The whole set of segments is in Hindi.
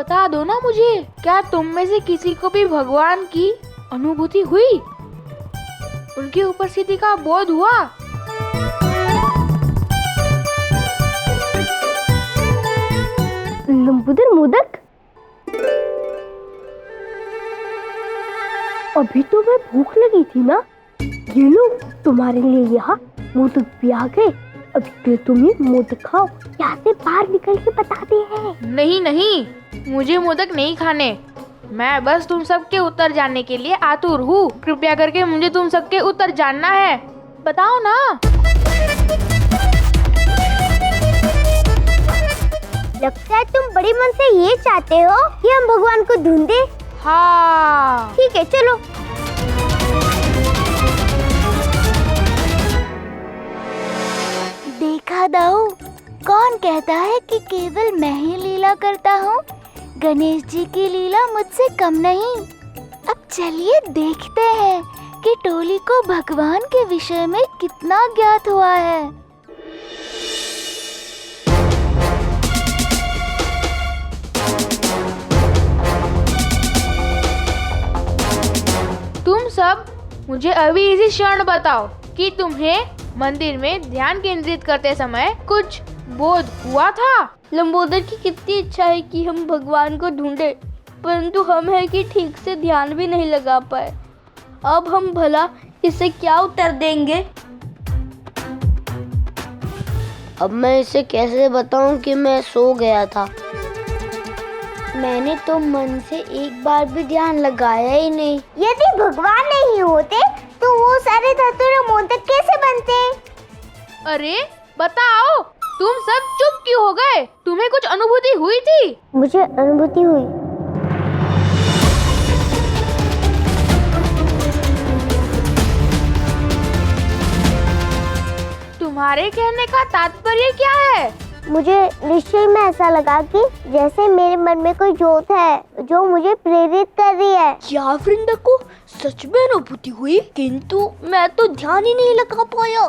बता दो ना मुझे, क्या तुम में से किसी को भी भगवान की अनुभूति हुई? उनकी उपस्थिति का बोध हुआ? लंबोदर मोदक, अभी तो मैं भूख लगी थी ना। ये लो, तुम्हारे लिए यहाँ मोदक भी आ गए। अभी तो तुम ये मोदक खाओ, यहाँ से बाहर निकल के बताते हैं। नहीं नहीं, मुझे मोदक नहीं खाने। मैं बस तुम सबके उत्तर जानने के लिए आतुर हूँ। कृपया करके मुझे तुम सबके उत्तर जानना है, बताओ ना। लगता है तुम बड़ी मन से ये चाहते हो कि हम भगवान को ढूंढे। हाँ ठीक है, चलो। देखा दाऊ, कौन कहता है कि केवल मैं ही लीला करता हूँ? गणेश जी की लीला मुझसे कम नहीं। अब चलिए देखते हैं कि टोली को भगवान के विषय में कितना ज्ञात हुआ है। तुम सब मुझे अभी इसी क्षण बताओ कि तुम्हें मंदिर में ध्यान केंद्रित करते समय कुछ बोध हुआ था? लंबोदर की कितनी इच्छा है कि हम भगवान को ढूंढे, परंतु हम है कि ठीक से ध्यान भी नहीं लगा पाए। अब हम भला इसे क्या उत्तर देंगे? अब मैं इसे कैसे बताऊं कि मैं सो गया था। मैंने तो मन से एक बार भी ध्यान लगाया ही नहीं। यदि भगवान नहीं होते तो वो सारे धतूरे मोदक कैसे बनते? अरे बताओ, तुम सब चुप क्यों हो गए? तुम्हें कुछ अनुभूति हुई थी? मुझे अनुभूति हुई। तुम्हारे कहने का तात्पर्य क्या है? मुझे निश्चय में ऐसा लगा कि जैसे मेरे मन में कोई ज्योत है जो मुझे प्रेरित कर रही है। क्या वृंदा को सच में अनुभूति हुई? किंतु मैं तो ध्यान ही नहीं लगा पाया।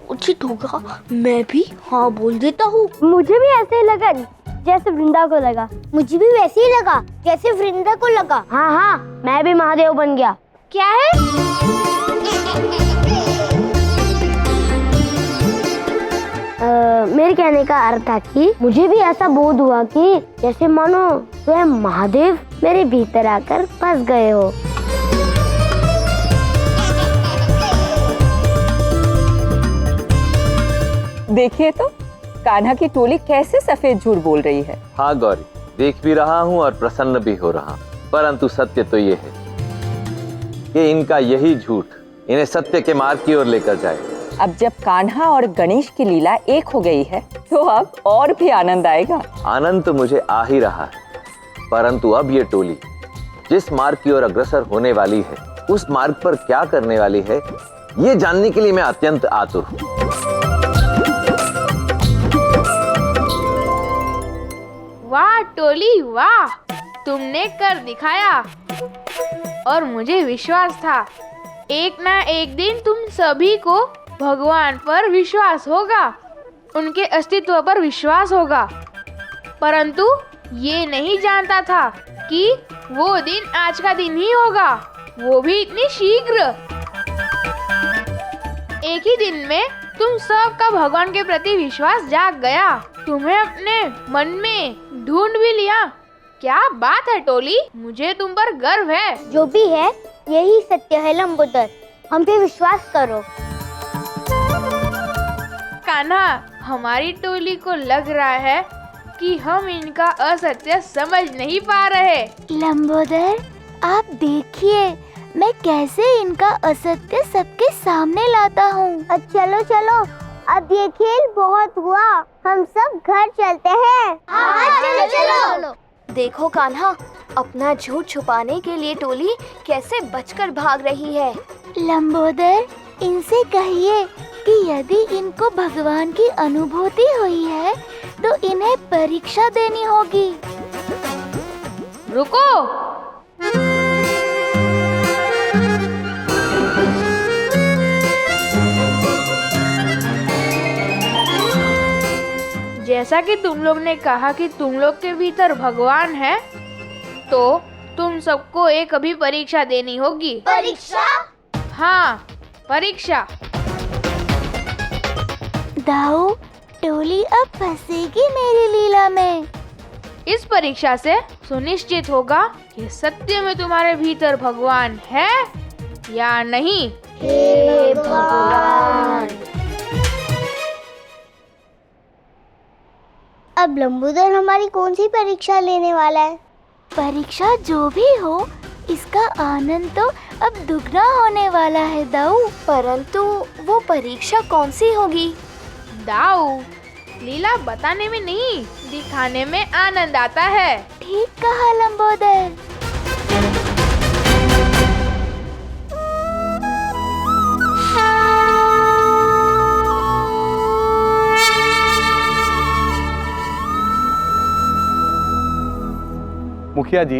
उचित होगा मैं भी हाँ बोल देता हूँ। मुझे भी ऐसे ही लगा जैसे वृंदा को लगा। मुझे भी वैसे ही लगा जैसे वृंदा को लगा। हाँ हाँ, मैं भी महादेव बन गया। क्या है? मेरे कहने का अर्थ था कि मुझे भी ऐसा बोध हुआ कि जैसे मानो स्वयं महादेव मेरे भीतर आकर फंस गए हो। देखिए तो कान्हा की टोली कैसे सफेद झूठ बोल रही है। हाँ गौरी, देख भी रहा हूँ और प्रसन्न भी हो रहा हूँ, परंतु सत्य तो ये है कि इनका यही झूठ इन्हें सत्य के मार्ग की ओर लेकर जाए। अब जब कान्हा और गणेश की लीला एक हो गई है तो अब और भी आनंद आएगा। आनंद तो मुझे आ ही रहा है, परंतु अब ये टोली जिस मार्ग की ओर अग्रसर होने वाली है उस मार्ग पर क्या करने वाली है, ये जानने के लिए मैं अत्यंत आतुर हूँ। वाह टोली वाह, तुमने कर दिखाया और मुझे विश्वास था एक ना एक दिन तुम सभी को भगवान पर विश्वास होगा, उनके अस्तित्व पर विश्वास होगा, परंतु ये नहीं जानता था कि वो दिन आज का दिन ही होगा, वो भी इतनी शीघ्र। एक ही दिन में तुम सब का भगवान के प्रति विश्वास जाग गया, तुम्हें अपने मन में ढूंढ भी लिया। क्या बात है टोली, मुझे तुम पर गर्व है। जो भी है यही सत्य है लंबोदर, हम पे विश्वास करो। कान्हा, हमारी टोली को लग रहा है कि हम इनका असत्य समझ नहीं पा रहे। लंबोदर, आप देखिए मैं कैसे इनका असत्य सबके सामने लाता हूँ। चलो चलो, अब ये खेल बहुत हुआ, हम सब घर चलते हैं। चलो चलो। देखो कान्हा, अपना झूठ छुपाने के लिए टोली कैसे बचकर भाग रही है। लंबोदर, इनसे कहिए कि यदि इनको भगवान की अनुभूति हुई है तो इन्हें परीक्षा देनी होगी। रुको, जैसा कि तुम लोग ने कहा कि तुम लोग के भीतर भगवान है, तो तुम सबको एक अभी परीक्षा देनी होगी। परीक्षा? हाँ, परीक्षा। दाऊ, टोली अब फंसेगी मेरी लीला में। इस परीक्षा से सुनिश्चित होगा कि सत्य में तुम्हारे भीतर भगवान है या नहीं। हे भगवान। अब लंबोदर हमारी कौन सी परीक्षा लेने वाला है? परीक्षा जो भी हो, इसका आनंद तो अब दुगना होने वाला है दाऊ। परंतु वो परीक्षा कौन सी होगी? दाऊ, लीला बताने में नहीं, दिखाने में आनंद आता है। ठीक कहा लंबोदर। मुखिया जी,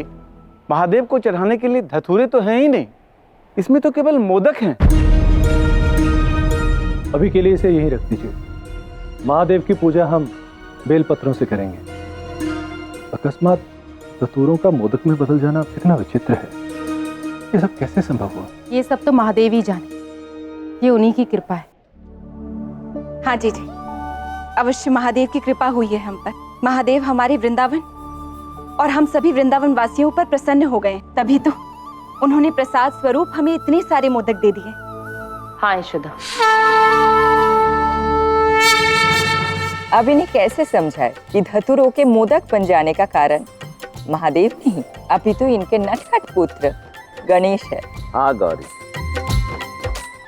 महादेव को चढ़ाने के लिए धतूरे तो हैं ही नहीं, इसमें तो केवल मोदक हैं। अभी के लिए इसे यहीं रख दीजिए। महादेव की पूजा हम बेलपत्रों से करेंगे। अकस्मात धतूरों का मोदक में बदल जाना कितना विचित्र है। ये सब कैसे संभव हुआ? ये सब तो महादेव ही जाने, ये उन्हीं की कृपा है। हाँ जी जी, अवश्य महादेव की कृपा हुई है हम पर। महादेव हमारे वृंदावन और हम सभी वृंदावन वासियों पर प्रसन्न हो गए, तभी तो उन्होंने प्रसाद स्वरूप हमें इतने सारे मोदक दे दिए। हाँ यशोदा, अब इन्हें कैसे समझाए कि धतुरों के मोदक बन जाने का कारण महादेव नहीं, अभी तो इनके नटखट पुत्र गणेश है। हाँ गौरी,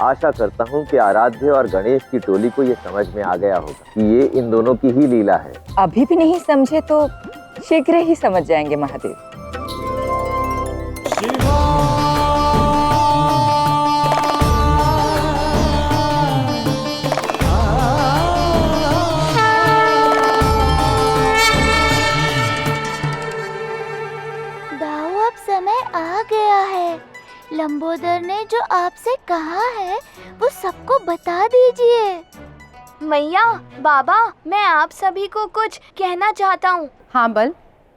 आशा करता हूँ कि आराध्य और गणेश की टोली को ये समझ में आ गया होगा कि ये इन दोनों की ही लीला है। अभी भी नहीं समझे तो शीघ्र ही समझ जाएंगे महादेव। दाऊ, अब समय आ गया है। लंबोदर ने जो आपसे कहा है वो सबको बता दीजिए। मैया, बाबा, मैं आप सभी को कुछ कहना चाहता हूँ। हाँ बल,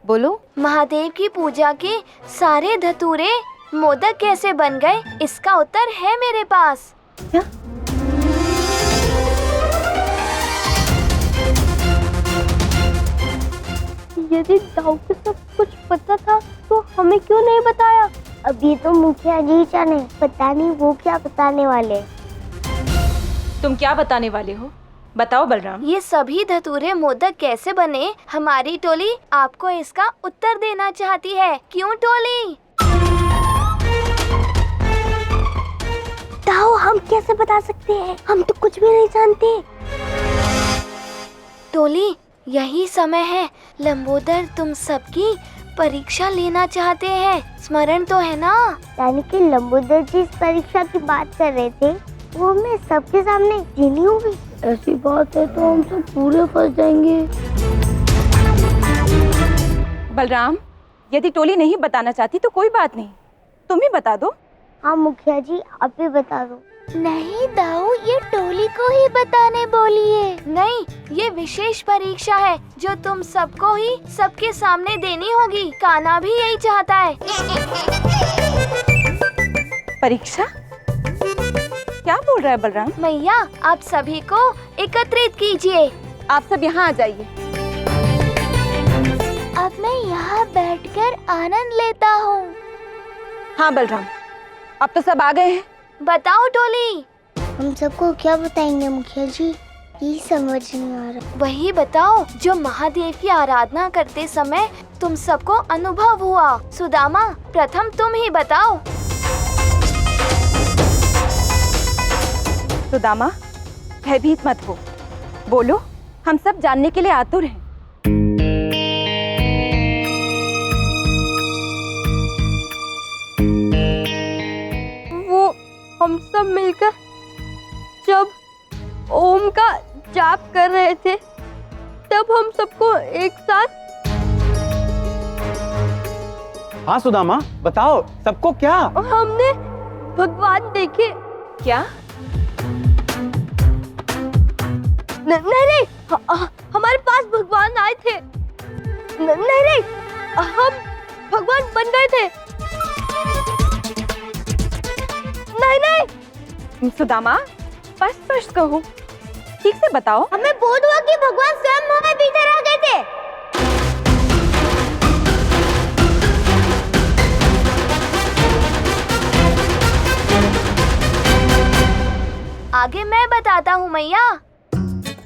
बोलो। महादेव की पूजा के सारे धतूरे मोदक कैसे बन गए, इसका उत्तर है मेरे पास। क्या? यदि दाऊ को सब कुछ पता था तो हमें क्यों नहीं बताया? अभी तो मुखिया जी जाने, पता नहीं वो क्या बताने वाले। तुम क्या बताने वाले हो, बताओ बलराम। ये सभी धतूरे मोदक कैसे बने, हमारी टोली आपको इसका उत्तर देना चाहती है। क्यों टोली? दाऊ, हम कैसे बता सकते हैं? हम तो कुछ भी नहीं जानते। टोली, यही समय है। लंबोदर तुम सबकी परीक्षा लेना चाहते हैं, स्मरण तो है ना? यानी कि लंबोदर जी इस परीक्षा की बात कर रहे थे, वो हमें सबके सामने देनी होगी। ऐसी बात है तो हम सब पूरे फंस जाएंगे। बलराम, यदि टोली नहीं बताना चाहती तो कोई बात नहीं, तुम ही बता दो। हाँ मुखिया जी, आप ही बता दो। नहीं दाऊ, ये टोली को ही बताने बोली है। नहीं, ये विशेष परीक्षा है जो तुम सबको ही सबके सामने देनी होगी। कान्हा भी यही चाहता है। परीक्षा? क्या बोल रहा है बलराम? मैया, आप सभी को एकत्रित कीजिए। आप सब यहाँ आ जाइए। अब मैं यहाँ बैठकर आनंद लेता हूँ। हाँ बलराम, अब तो सब आ गए हैं। बताओ टोली। हम सबको क्या बताएंगे मुखिया जी, ये समझ नहीं आ रहा। वही बताओ जो महादेव की आराधना करते समय तुम सबको अनुभव हुआ। सुदामा, प्रथम तुम ही बताओ। सुदामा, भयभीत मत हो, बोलो, हम सब जानने के लिए आतुर हैं। वो हम सब मिलकर जब ओम का जाप कर रहे थे, तब हम सबको एक साथ। हाँ सुदामा, बताओ सबको क्या? हमने भगवान देखे। क्या? नहीं, हमारे पास भगवान आए थे। नहीं नहीं, हम भगवान बन गए थे। नहीं नहीं, सुदामा स्पष्ट स्पष्ट कहो, ठीक से बताओ। हमें बोध हुआ कि भगवान स्वयं हमें भीतर आ गए थे। आगे मैं बताता हूँ मैया।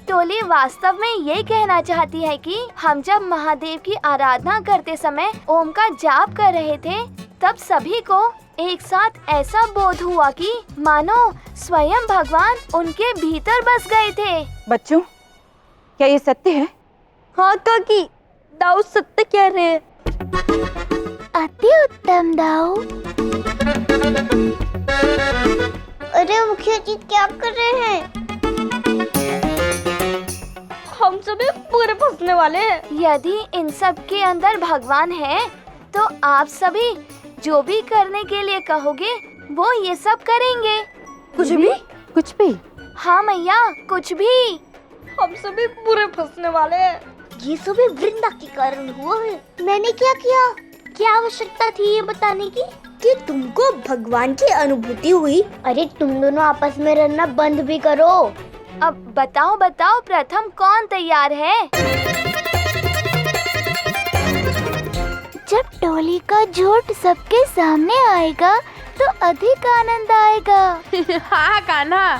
टोली वास्तव में ये कहना चाहती है कि हम जब महादेव की आराधना करते समय ओम का जाप कर रहे थे, तब सभी को एक साथ ऐसा बोध हुआ कि मानो स्वयं भगवान उनके भीतर बस गए थे। बच्चों, क्या ये सत्य है? हाँ काकी, दाऊ सत्य कह रहे हैं। अति उत्तम दाऊ। अरे मुखिया जी क्या कर रहे हैं? हम सभी पूरे फंसने वाले हैं। यदि इन सब के अंदर भगवान है, तो आप सभी जो भी करने के लिए कहोगे वो ये सब करेंगे। कुछ भी? कुछ भी? हाँ मैया, कुछ भी। हम सभी पूरे फंसने वाले हैं। ये सभी वृंदा के कारण हुआ है। मैंने क्या किया? क्या आवश्यकता थी ये बताने की कि तुमको भगवान की अनुभूति हुई? अरे तुम दोनों आपस में रहना बंद भी करो। अब बताओ बताओ, प्रथम कौन तैयार है? जब टोली का झूठ सबके सामने आएगा तो अधिक आनंद आएगा। हाँ कान्हा,